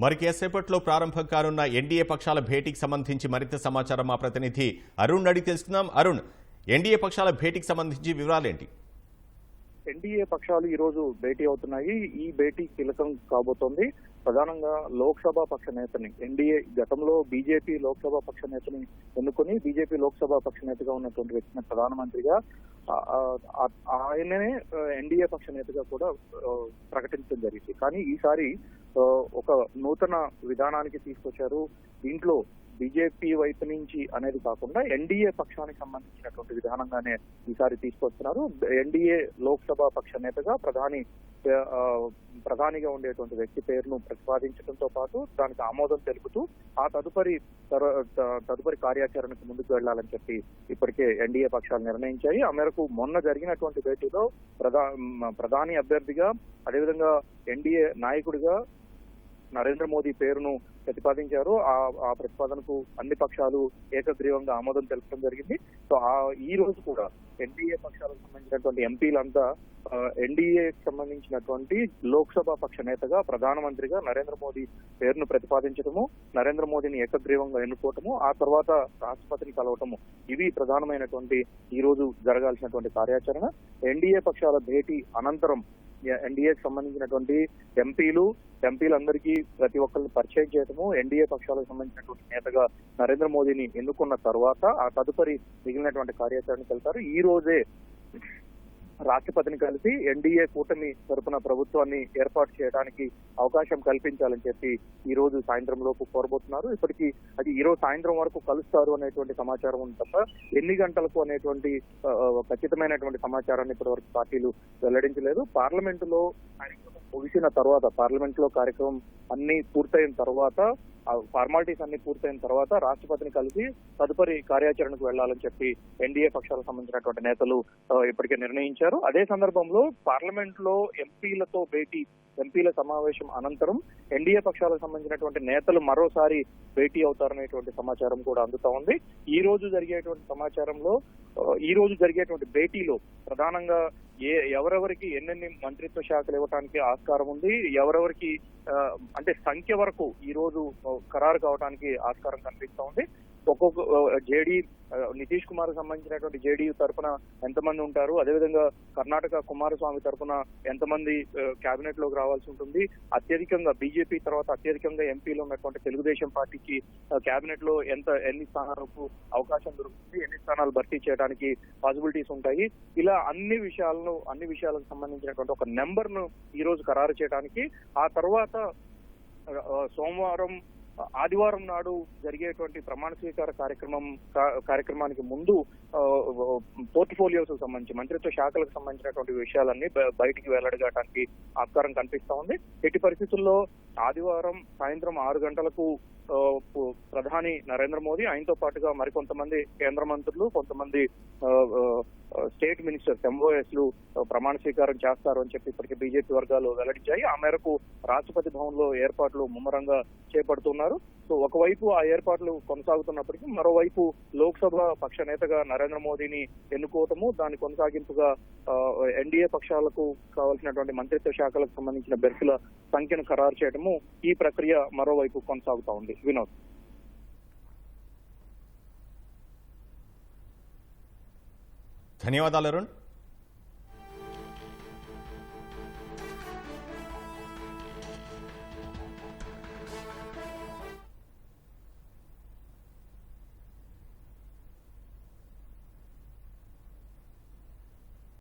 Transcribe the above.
మరి కేసేపట్లో ప్రారంభం కానున్న ఎన్డీఏ పక్షాల భేటీకి సంబంధించి మరింత సమాచారం మా ప్రతినిధి అరుణ్ అడిగి తెలుసుకుందాం. అరుణ్, ఎన్డీఏ పక్షాల భేటీకి సంబంధించి వివరాలేంటి? ఎన్డీఏ పక్షాలు ఈ రోజు భేటీ అవుతున్నాయి. ఈ భేటీ కీలకం కాబోతోంది. ప్రధానంగా లోక్సభ పక్ష నేతని ఎన్డీఏ గతంలో బీజేపీ లోక్సభ పక్ష నేతని ఎన్నుకొని బీజేపీ లోక్సభ పక్ష నేతగా ఉన్నటువంటి వ్యక్తిని ప్రధానమంత్రిగా ఆయననే ఎన్డీఏ పక్ష నేతగా కూడా ప్రకటించడం జరిగింది. కానీ ఈసారి ఒక నూతన విధానానికి తీసుకొచ్చారు. దీంట్లో బీజేపీ వైపు నుంచి అనేది కాకుండా ఎన్డీఏ పక్షానికి సంబంధించినటువంటి విధానంగానే ఈసారి తీసుకొస్తున్నారు. ఎన్డీఏ లోక్సభ పక్ష నేతగా ప్రధానిగా ఉండేటువంటి వ్యక్తి పేరును ప్రతిపాదించడంతో పాటు దానికి ఆమోదం తెలుపుతూ ఆ తదుపరి కార్యాచరణకు ముందుకు వెళ్లాలని చెప్పి ఇప్పటికే ఎన్డీఏ పక్షాలు నిర్ణయించాయి. ఆ మేరకు మొన్న జరిగినటువంటి భేటీలో ప్రధాని అభ్యర్థిగా అదేవిధంగా ఎన్డీఏ నాయకుడిగా నరేంద్ర మోదీ పేరును ప్రతిపాదించారు. ఆ ప్రతిపాదనకు అన్ని పక్షాలు ఏకగ్రీవంగా ఆమోదం తెలపడం జరిగింది. సో ఈ రోజు కూడా ఎన్డీఏ పక్షాలకు సంబంధించినటువంటి ఎంపీలంతా ఎన్డీఏకి సంబంధించినటువంటి లోక్సభ పక్ష నేతగా ప్రధానమంత్రిగా నరేంద్ర మోదీ పేరును ప్రతిపాదించడము, నరేంద్ర మోదీని ఏకగ్రీవంగా ఎన్నుకోవటము, ఆ తర్వాత రాష్ట్రపతిని కలవటము, ఇవి ప్రధానమైనటువంటి ఈ రోజు జరగాల్సినటువంటి కార్యాచరణ. ఎన్డీఏ పక్షాల భేటీ అనంతరం ఎన్డీఏకి సంబంధించినటువంటి ఎంపీలందరికీ ప్రతి ఒక్కరిని పరిచయం చేయటము, ఎన్డీఏ పక్షాలకు సంబంధించినటువంటి నేతగా నరేంద్ర మోదీని ఎన్నుకున్న తర్వాత ఆ తదుపరి మిగిలినటువంటి కార్యాచరణకు వెళ్తారు. ఈ రోజే రాష్ట్రపతిని కలిసి ఎన్డీఏ కూటమి తరపున ప్రభుత్వాన్ని ఏర్పాటు చేయడానికి అవకాశం కల్పించాలని చెప్పి ఈ రోజు సాయంత్రం లోపు కోరబోతున్నారు. ఇప్పటికీ అది ఈ రోజు సాయంత్రం వరకు కలుస్తారు అనేటువంటి సమాచారం ఉంది తప్ప ఎన్ని గంటలకు అనేటువంటి ఖచ్చితమైనటువంటి సమాచారాన్ని ఇప్పటివరకు పార్టీలు వెల్లడించలేదు. పార్లమెంటులో ముగిసిన తర్వాత కార్యక్రమం అన్ని పూర్తయిన తర్వాత ఫార్మాలిటీస్ అన్ని పూర్తయిన తర్వాత రాష్ట్రపతిని కలిసి తదుపరి కార్యాచరణకు వెళ్లాలని చెప్పి ఎన్డీఏ పక్షాలకు సంబంధించినటువంటి నేతలు ఇప్పటికే నిర్ణయించారు. అదే సందర్భంలో పార్లమెంట్ లో ఎంపీల సమావేశం అనంతరం ఎన్డీఏ పక్షాలకు సంబంధించినటువంటి నేతలు మరోసారి భేటీ అవుతారనేటువంటి సమాచారం కూడా అందుతా ఉంది. ఈ రోజు జరిగేటువంటి భేటీలో ప్రధానంగా ఎవరెవరికి ఎన్నెన్ని మంత్రిత్వ శాఖలు ఇవ్వడానికి ఆస్కారం ఉంది, ఎవరెవరికి అంటే సంఖ్య వరకు ఈ రోజు ఖరారు కావడానికి ఆస్కారం కనిపిస్తా ఉంది. ఒక్కొక్క నితీష్ కుమార్ సంబంధించినటువంటి జేడీయూ తరఫున ఎంతమంది ఉంటారు, అదేవిధంగా కర్ణాటక కుమారస్వామి తరఫున ఎంతమంది కేబినెట్ లోకి రావాల్సి ఉంటుంది, అత్యధికంగా బీజేపీ తర్వాత అత్యధికంగా ఎంపీలు ఉన్నటువంటి తెలుగుదేశం పార్టీకి కేబినెట్ లో ఎన్ని స్థానాలకు అవకాశం దొరుకుతుంది, ఎన్ని స్థానాలు భర్తీ చేయడానికి పాసిబిలిటీస్ ఉంటాయి, ఇలా అన్ని విషయాలకు సంబంధించినటువంటి ఒక నెంబర్ ను ఈ రోజు ఖరారు చేయడానికి, ఆ తర్వాత ఆదివారం నాడు జరిగేటువంటి ప్రమాణ స్వీకార కార్యక్రమానికి ముందు పోర్ట్ఫోలియోస్ సంబంధించి మంత్రిత్వ శాఖలకు సంబంధించినటువంటి విషయాలన్నీ బయటికి వెల్లడిగడానికి ఆస్కారం కనిపిస్తా ఉంది. ఎట్టి పరిస్థితుల్లో ఆదివారం సాయంత్రం 6 గంటలకు ప్రధాని నరేంద్ర మోదీ ఆయనతో పాటుగా మరికొంతమంది కేంద్ర మంత్రులు, కొంతమంది స్టేట్ మినిస్టర్స్ ఎంఓఎస్లు ప్రమాణ స్వీకారం చేస్తారు అని చెప్పి ఇప్పటికే బీజేపీ వర్గాలు వెల్లడించాయి. ఆ మేరకు రాష్ట్రపతి భవన్ లో ఏర్పాట్లు ముమ్మరంగా చేపడుతున్నారు. సో ఒకవైపు ఆ ఏర్పాట్లు కొనసాగుతున్నప్పటికీ మరోవైపు లోక్సభ పక్ష నేతగా నరేంద్ర మోదీని ఎన్నుకోవటము, దాని కొనసాగింపుగా ఎన్డీఏ పక్షాలకు కావాల్సినటువంటి మంత్రిత్వ శాఖలకు సంబంధించిన బెర్సుల సంఖ్యను ఖరారు చేయడము, ఈ ప్రక్రియ మరోవైపు కొనసాగుతా ఉంది. వినోద్, ధన్యవాదాలు అరుణ్.